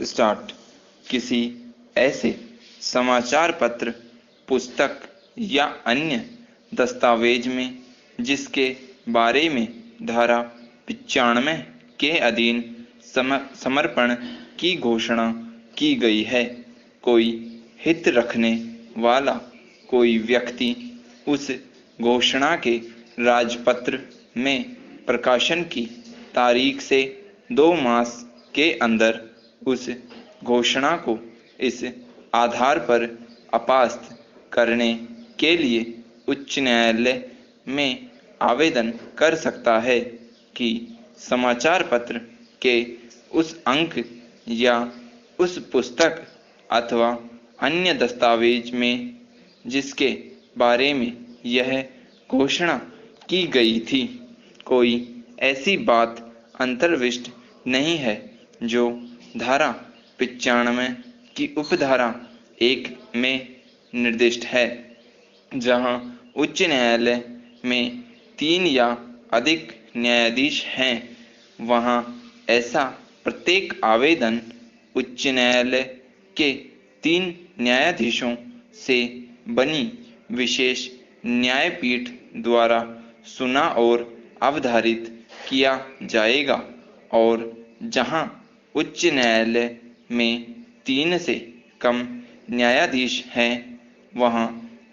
Start. किसी ऐसे समाचार पत्र, पुस्तक या अन्य दस्तावेज में जिसके बारे में धारा 95 के अधीन समर्पण की घोषणा की गई है, कोई हित रखने वाला कोई व्यक्ति उस घोषणा के राजपत्र में प्रकाशन की तारीख से 2 मास के अंदर उस घोषणा को इस आधार पर अपास्त करने के लिए उच्च न्यायालय में आवेदन कर सकता है कि समाचार पत्र के उस अंक या उस पुस्तक अथवा अन्य दस्तावेज में जिसके बारे में यह घोषणा की गई थी, कोई ऐसी बात अंतर्विष्ट नहीं है जो धारा 95 की उपधारा 1 में निर्दिष्ट है। जहां उच्च न्यायालय में 3 या अधिक न्यायाधीश हैं, वहां ऐसा प्रत्येक आवेदन उच्च न्यायालय के 3 न्यायाधीशों से बनी विशेष न्यायपीठ द्वारा सुना और अवधारित किया जाएगा। और जहां उच्च न्यायालय में 3 से कम न्यायाधीश हैं, वहां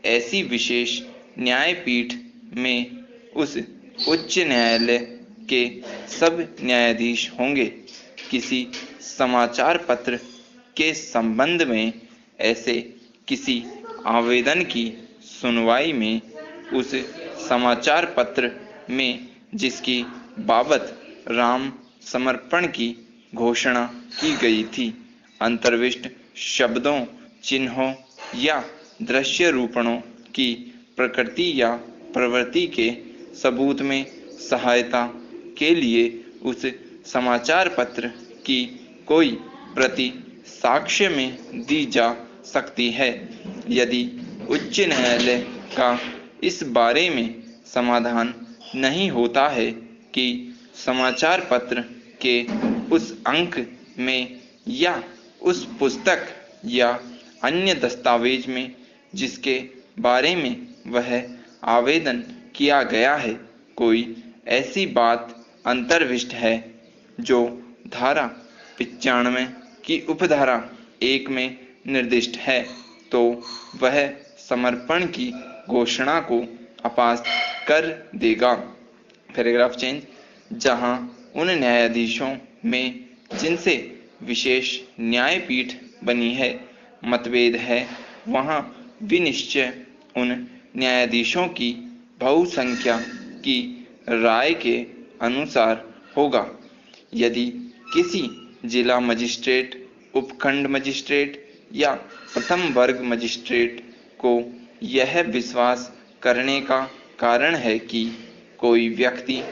ऐसी विशेष न्यायपीठ में उस उच्च न्यायालय के सब न्यायाधीश होंगे। किसी समाचार पत्र के संबंध में ऐसे किसी आवेदन की सुनवाई में उस समाचार पत्र में जिसकी बाबत राम समर्पण की घोषणा की गई थी, अंतर्विष्ट शब्दों, चिन्हों या दृश्य रूपणों की प्रकृति या प्रवृत्ति के सबूत में सहायता के लिए उस समाचार पत्र की कोई प्रति साक्ष्य में दी जा सकती है। यदि उच्च न्यायालय का इस बारे में समाधान नहीं होता है कि समाचार पत्र के उस अंक में या उस पुस्तक या अन्य दस्तावेज में जिसके बारे में वह आवेदन किया गया है, कोई ऐसी बात अंतर्विष्ट है जो धारा 95 की उपधारा 1 में निर्दिष्ट है, तो वह समर्पण की घोषणा को अपास्त कर देगा। Paragraph change. जहां उन न्यायाधीशों में जिनसे विशेष न्यायपीठ बनी है मतभेद है, वहां विनिश्चय उन न्यायाधीशों की बहुसंख्या की राय के अनुसार होगा। यदि किसी जिला मजिस्ट्रेट, उपखंड मजिस्ट्रेट या प्रथम वर्ग मजिस्ट्रेट को यह विश्वास करने का कारण है कि कोई व्यक्ति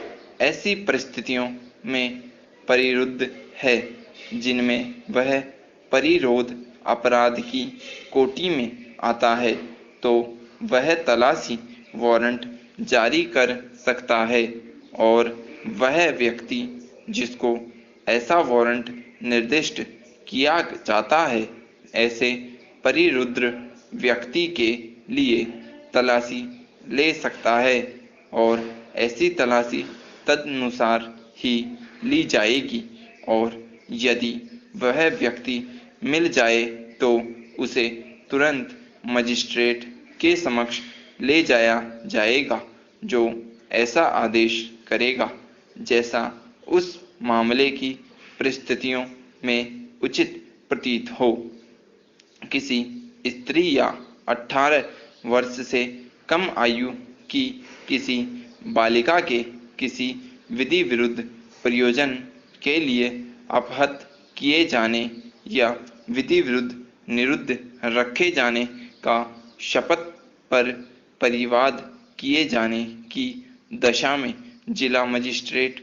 ऐसी परिस्थितियों में परिरुद्ध है जिनमें वह परिरोध अपराध की कोटि में आता है, तो वह तलाशी वारंट जारी कर सकता है। और वह व्यक्ति जिसको ऐसा वारंट निर्दिष्ट किया जाता है, ऐसे परिरुद्ध व्यक्ति के लिए तलाशी ले सकता है और ऐसी तलाशी तदनुसार ही ली जाएगी। और यदि वह व्यक्ति मिल जाए तो उसे तुरंत मजिस्ट्रेट के समक्ष ले जाया जाएगा, जो ऐसा आदेश करेगा जैसा उस मामले की परिस्थितियों में उचित प्रतीत हो। किसी स्त्री या 18 वर्ष से कम आयु की किसी बालिका के किसी विधि विरुद्ध प्रयोजन के लिए अपहृत किए जाने या विधि विरुद्ध निरुद्ध रखे जाने का शपथ पर परिवाद किए जाने की दशा में जिला मजिस्ट्रेट,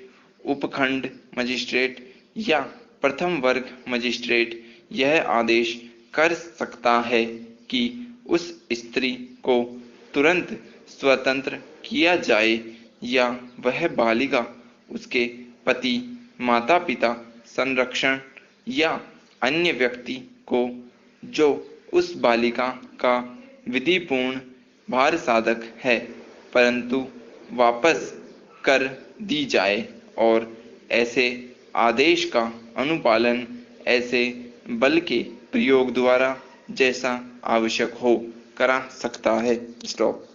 उपखंड मजिस्ट्रेट या प्रथम वर्ग मजिस्ट्रेट यह आदेश कर सकता है कि उस स्त्री को तुरंत स्वतंत्र किया जाए या वह बालिका उसके पति, माता पिता, संरक्षण या अन्य व्यक्ति को जो उस बालिका का विधिपूर्ण भार साधक है परंतु वापस कर दी जाए और ऐसे आदेश का अनुपालन ऐसे बल के प्रयोग द्वारा जैसा आवश्यक हो करा सकता है। स्टॉप।